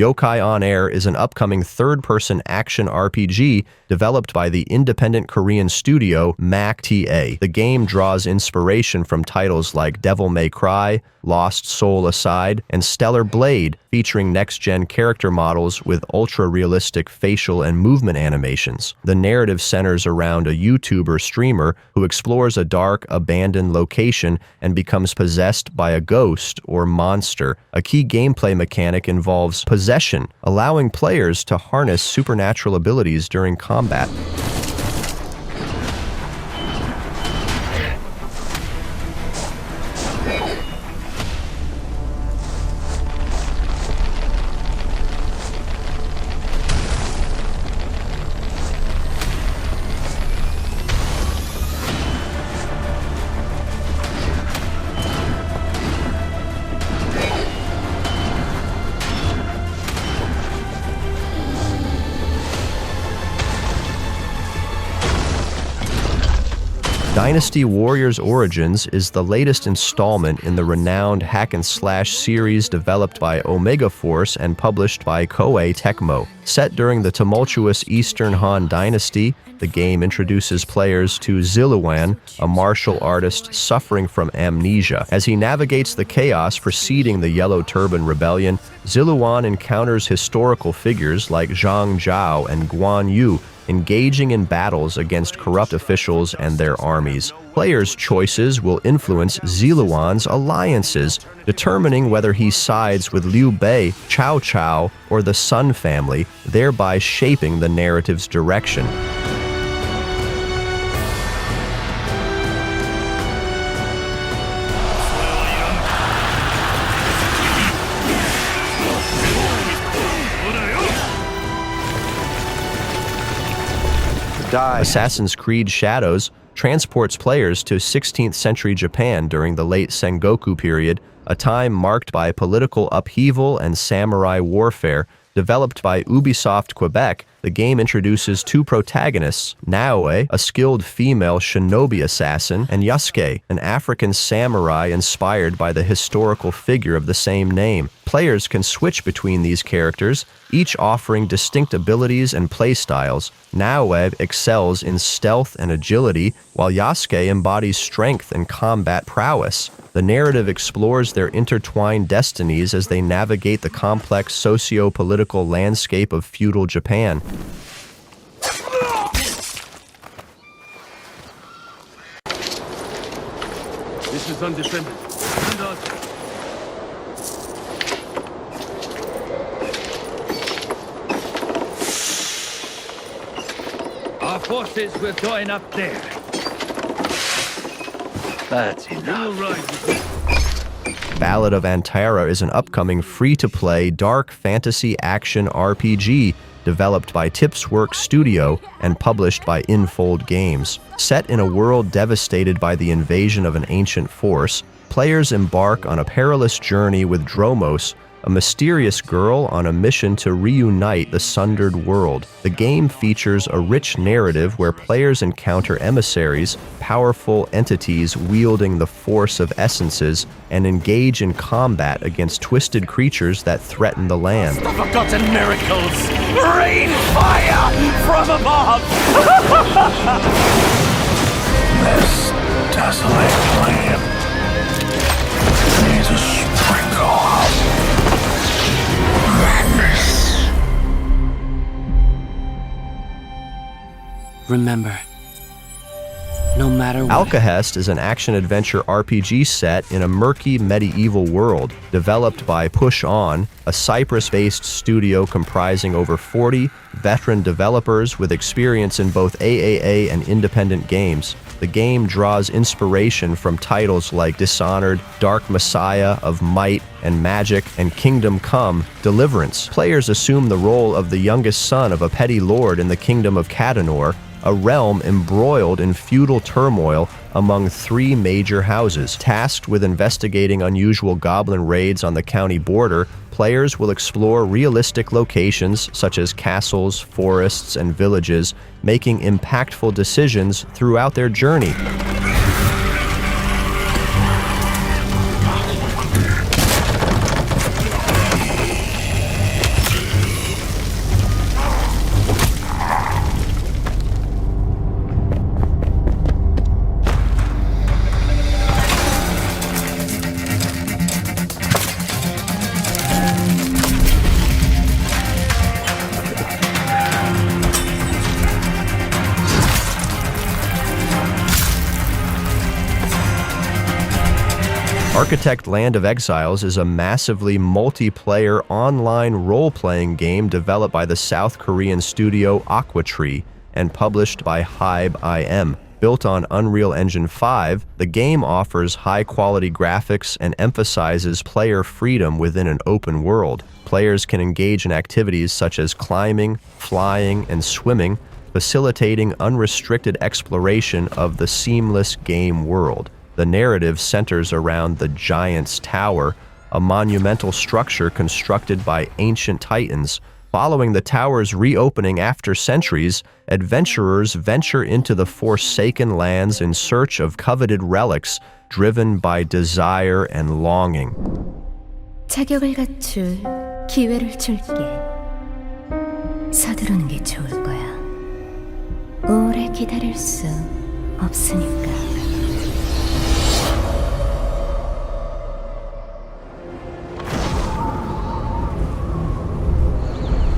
Yokai On Air is an upcoming third-person action RPG developed by the independent Korean studio MACTA. The game draws inspiration from titles like Devil May Cry, Lost Soul Aside, and Stellar Blade, featuring next-gen character models with ultra-realistic facial and movement animations. The narrative centers around a YouTuber streamer who explores a dark, abandoned location and becomes possessed by a ghost or monster. A key gameplay mechanic involves possession, allowing players to harness supernatural abilities during combat. Dynasty Warriors Origins is the latest installment in the renowned hack-and-slash series developed by Omega Force and published by Koei Tecmo. Set during the tumultuous Eastern Han Dynasty, the game introduces players to Ziluan, a martial artist suffering from amnesia. As he navigates the chaos preceding the Yellow Turban Rebellion, Ziluan encounters historical figures like Zhang Zhao and Guan Yu, engaging in battles against corrupt officials and their armies. Players' choices will influence Ziluan's alliances, determining whether he sides with Liu Bei, Cao Cao, or the Sun family, thereby shaping the narrative's direction. Assassin's Creed Shadows transports players to 16th century Japan during the late Sengoku period, a time marked by political upheaval and samurai warfare. Developed by Ubisoft Quebec, the game introduces two protagonists, Naoe, a skilled female shinobi assassin, and Yasuke, an African samurai inspired by the historical figure of the same name. Players can switch between these characters, each offering distinct abilities and playstyles. Naoe excels in stealth and agility, while Yasuke embodies strength and combat prowess. The narrative explores their intertwined destinies as they navigate the complex socio-political landscape of feudal Japan. This is undefended. Stand up. Our forces will join up there. That's enough. Ballad of Antara is an upcoming free-to-play dark fantasy action RPG developed by Tipsworks Studio and published by Infold Games. Set in a world devastated by the invasion of an ancient force, players embark on a perilous journey with Dromos, a mysterious girl on a mission to reunite the sundered world. The game features a rich narrative where players encounter emissaries, powerful entities wielding the force of essences, and engage in combat against twisted creatures that threaten the land. The forgotten miracles! Rain fire from above! This desolate land needs a sprinkle of madness. Remember, no matter what. Alkahest is an action-adventure RPG set in a murky medieval world, developed by Push On, a Cyprus-based studio comprising over 40 veteran developers with experience in both AAA and independent games. The game draws inspiration from titles like Dishonored, Dark Messiah of Might and Magic, and Kingdom Come: Deliverance. Players assume the role of the youngest son of a petty lord in the Kingdom of Kadanor, a realm embroiled in feudal turmoil among three major houses. Tasked with investigating unusual goblin raids on the county border, players will explore realistic locations such as castles, forests, and villages, making impactful decisions throughout their journey. Architect Land of Exiles is a massively multiplayer online role-playing game developed by the South Korean studio Aquatree and published by Hybe IM. Built on Unreal Engine 5, the game offers high-quality graphics and emphasizes player freedom within an open world. Players can engage in activities such as climbing, flying, and swimming, facilitating unrestricted exploration of the seamless game world. The narrative centers around the Giant's Tower, a monumental structure constructed by ancient titans. Following the tower's reopening after centuries, adventurers venture into the Forsaken Lands in search of coveted relics, driven by desire and longing. 자격을 갖출 기회를 줄게. 서두르는 게 좋을 거야. 오래 기다릴 수 없으니까.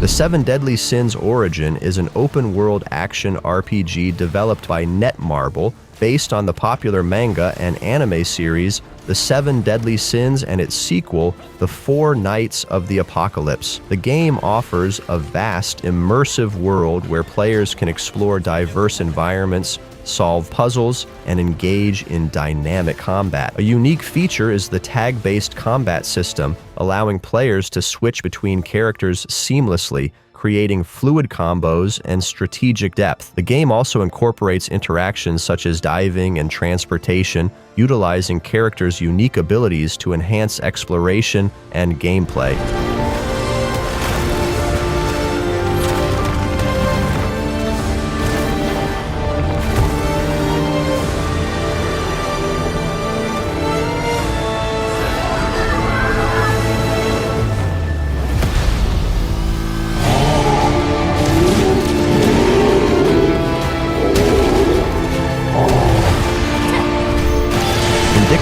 The Seven Deadly Sins Origin is an open-world action RPG developed by Netmarble, based on the popular manga and anime series The Seven Deadly Sins and its sequel, The Four Knights of the Apocalypse. The game offers a vast, immersive world where players can explore diverse environments, solve puzzles, and engage in dynamic combat. A unique feature is the tag-based combat system, allowing players to switch between characters seamlessly, creating fluid combos and strategic depth. The game also incorporates interactions such as diving and transportation, utilizing characters' unique abilities to enhance exploration and gameplay.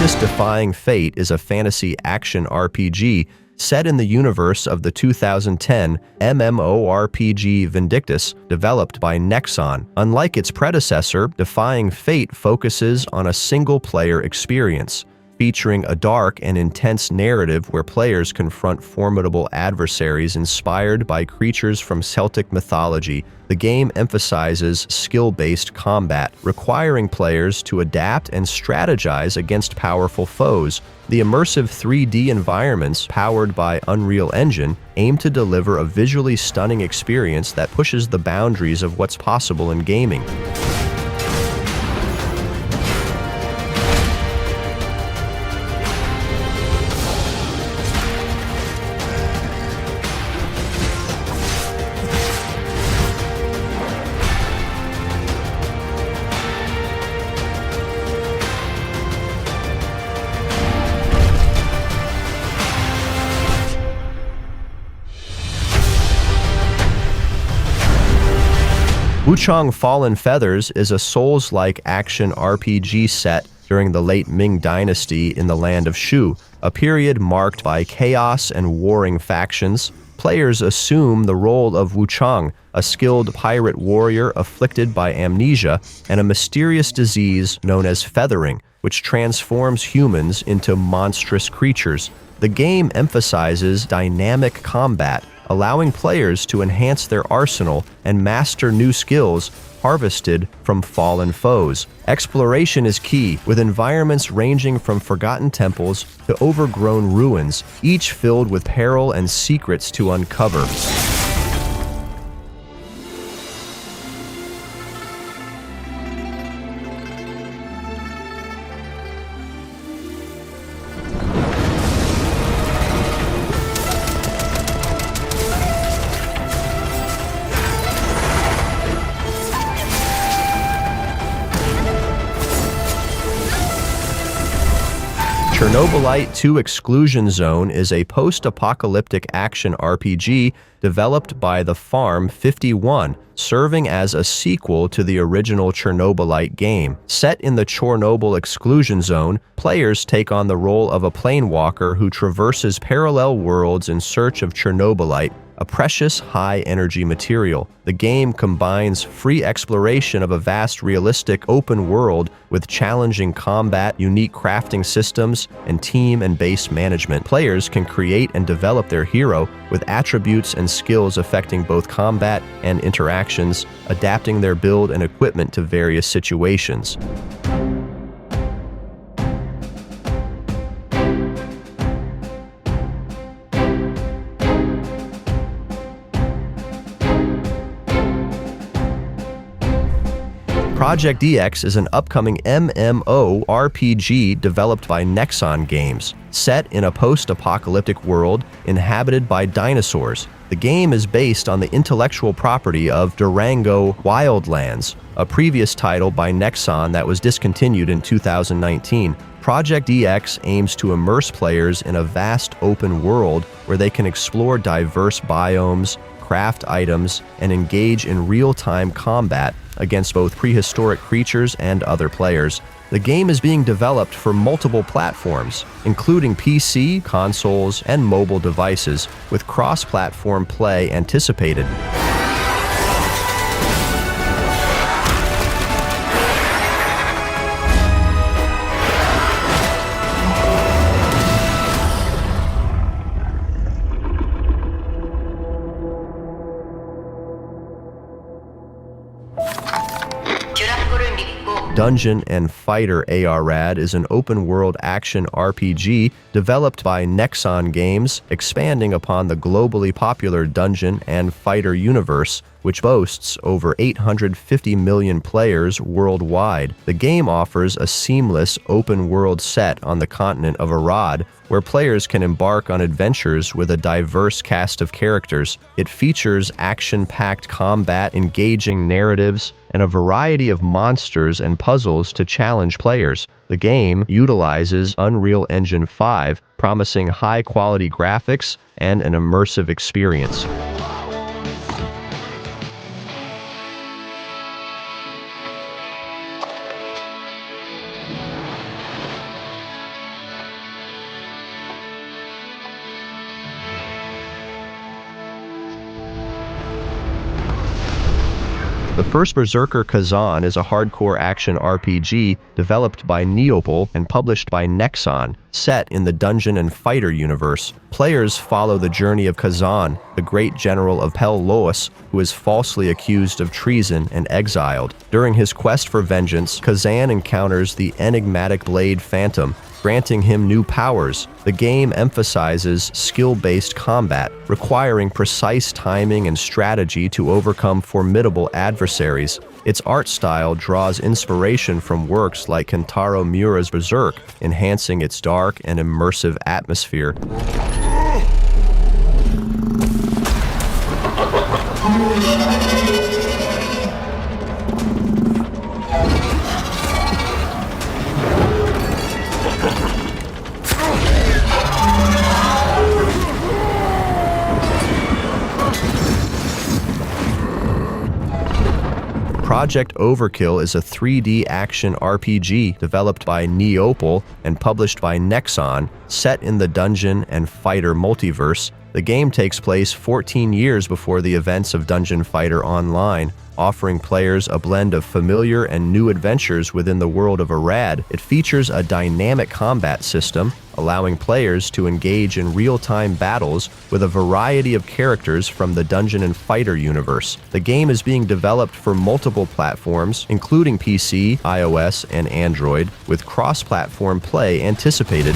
Vindictus Defying Fate is a fantasy action RPG set in the universe of the 2010 MMORPG Vindictus, developed by Nexon. Unlike its predecessor, Defying Fate focuses on a single-player experience, featuring a dark and intense narrative where players confront formidable adversaries inspired by creatures from Celtic mythology. The game emphasizes skill-based combat, requiring players to adapt and strategize against powerful foes. The immersive 3D environments, powered by Unreal Engine, aim to deliver a visually stunning experience that pushes the boundaries of what's possible in gaming. Wuchang Fallen Feathers is a Souls-like action RPG set during the late Ming Dynasty in the land of Shu, a period marked by chaos and warring factions. Players assume the role of Wuchang, a skilled pirate warrior afflicted by amnesia and a mysterious disease known as feathering, which transforms humans into monstrous creatures. The game emphasizes dynamic combat, allowing players to enhance their arsenal and master new skills harvested from fallen foes. Exploration is key, with environments ranging from forgotten temples to overgrown ruins, each filled with peril and secrets to uncover. Chernobylite 2 Exclusion Zone is a post-apocalyptic action RPG developed by the Farm 51, serving as a sequel to the original Chernobylite game. Set in the Chernobyl Exclusion Zone, players take on the role of a planewalker who traverses parallel worlds in search of Chernobylite, a precious high-energy material. The game combines free exploration of a vast realistic open world with challenging combat, unique crafting systems, and team and base management. Players can create and develop their hero with attributes and skills affecting both combat and interactions, adapting their build and equipment to various situations. Project EX is an upcoming MMORPG developed by Nexon Games, set in a post-apocalyptic world inhabited by dinosaurs. The game is based on the intellectual property of Durango Wildlands, a previous title by Nexon that was discontinued in 2019. Project EX aims to immerse players in a vast open world where they can explore diverse biomes, craft items, and engage in real-time combat against both prehistoric creatures and other players. The game is being developed for multiple platforms, including PC, consoles, and mobile devices, with cross-platform play anticipated. Dungeon and Fighter Arad is an open-world action RPG developed by Nexon Games, expanding upon the globally popular Dungeon and Fighter universe, which boasts over 850 million players worldwide. The game offers a seamless open-world set on the continent of Arad, where players can embark on adventures with a diverse cast of characters. It features action-packed combat, engaging narratives, and a variety of monsters and puzzles to challenge players. The game utilizes Unreal Engine 5, promising high-quality graphics and an immersive experience. The first Berserker Khazan is a hardcore action RPG developed by Neopol and published by Nexon, set in the Dungeon and Fighter universe. Players follow the journey of Khazan, the great general of Pel-Lois, who is falsely accused of treason and exiled. During his quest for vengeance, Khazan encounters the enigmatic Blade Phantom, granting him new powers. The game emphasizes skill-based combat, requiring precise timing and strategy to overcome formidable adversaries. Its art style draws inspiration from works like Kentaro Miura's Berserk, enhancing its dark and immersive atmosphere. Project Overkill is a 3D action RPG developed by Neopol and published by Nexon, set in the Dungeon and Fighter multiverse. The game takes place 14 years before the events of Dungeon Fighter Online, offering players a blend of familiar and new adventures within the world of Arad. It features a dynamic combat system, allowing players to engage in real-time battles with a variety of characters from the Dungeon and Fighter universe. The game is being developed for multiple platforms, including PC, iOS, and Android, with cross-platform play anticipated.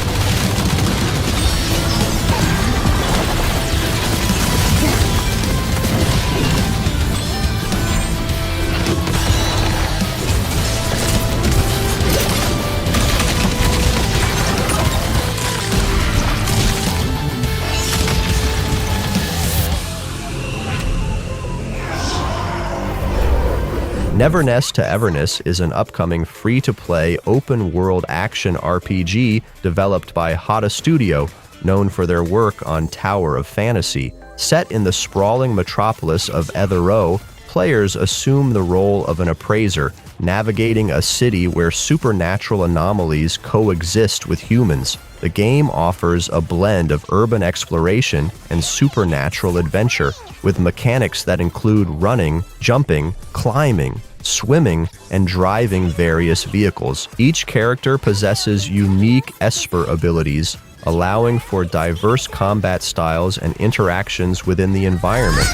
Neverness to Everness is an upcoming free-to-play open-world action RPG developed by Hada Studio, known for their work on Tower of Fantasy. Set in the sprawling metropolis of Etherroe, players assume the role of an appraiser, navigating a city where supernatural anomalies coexist with humans. The game offers a blend of urban exploration and supernatural adventure, with mechanics that include running, jumping, climbing, swimming, and driving various vehicles. Each character possesses unique Esper abilities, allowing for diverse combat styles and interactions within the environment.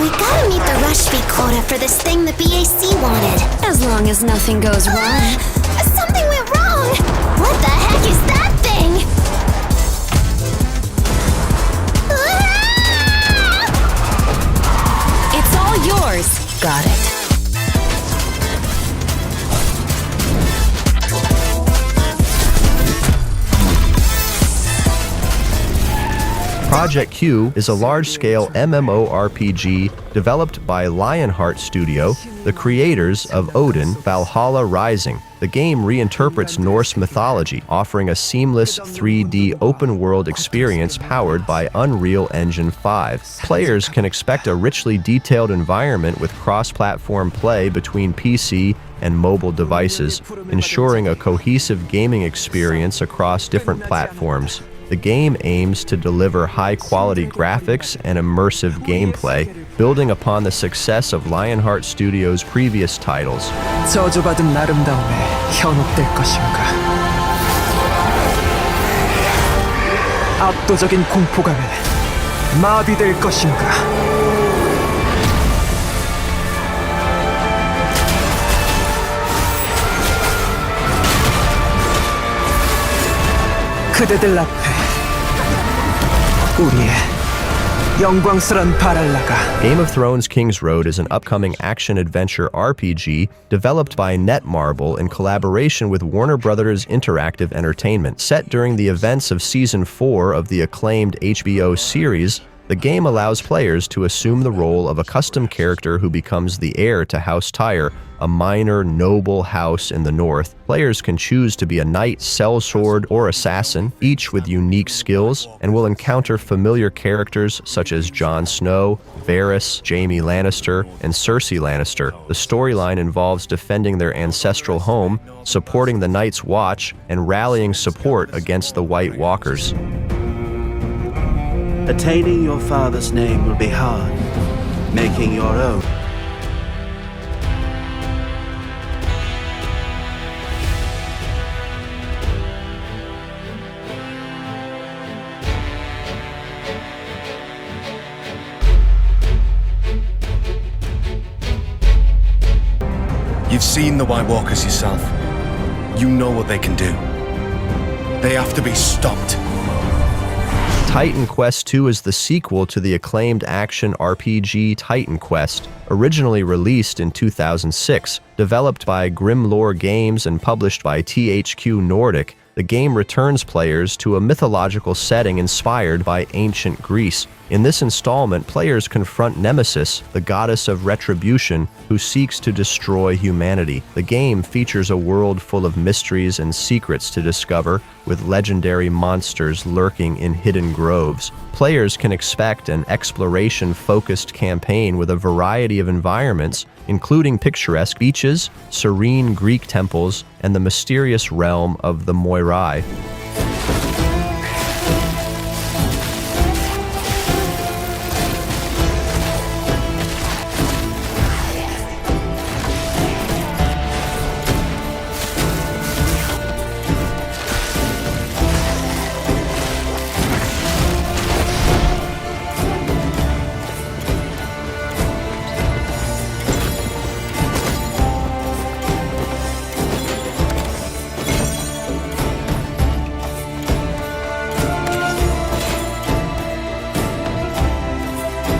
We gotta meet the rush speed quota for this thing the BAC wanted. As long as nothing goes wrong. Something went wrong! What the heck is that thing? It's all yours. Got it. Project Q is a large-scale MMORPG developed by Lionheart Studio, the creators of Odin: Valhalla Rising. The game reinterprets Norse mythology, offering a seamless 3D open-world experience powered by Unreal Engine 5. Players can expect a richly detailed environment with cross-platform play between PC and mobile devices, ensuring a cohesive gaming experience across different platforms. The game aims to deliver high-quality graphics and immersive gameplay, building upon the success of Lionheart Studios' previous titles. 저주받은 아름다움에 현혹될 것인가? 압도적인 공포감에 마비될 것인가? 그대들 앞에 우리의 영광스런 발알라가. Game of Thrones Kingsroad is an upcoming action-adventure RPG developed by Netmarble in collaboration with Warner Bros. Interactive Entertainment. Set during the events of Season 4 of the acclaimed HBO series, the game allows players to assume the role of a custom character who becomes the heir to House Tyre, a minor, noble house in the north. Players can choose to be a knight, sellsword, or assassin, each with unique skills, and will encounter familiar characters such as Jon Snow, Varys, Jaime Lannister, and Cersei Lannister. The storyline involves defending their ancestral home, supporting the Night's Watch, and rallying support against the White Walkers. Attaining your father's name will be hard. Making your own. You've seen the White Walkers yourself. You know what they can do. They have to be stopped. Titan Quest II is the sequel to the acclaimed action RPG Titan Quest, originally released in 2006. Developed by Grimlore Games and published by THQ Nordic, the game returns players to a mythological setting inspired by ancient Greece. In this installment, players confront Nemesis, the goddess of retribution, who seeks to destroy humanity. The game features a world full of mysteries and secrets to discover, with legendary monsters lurking in hidden groves. Players can expect an exploration-focused campaign with a variety of environments, including picturesque beaches, serene Greek temples, and the mysterious realm of the Moirai.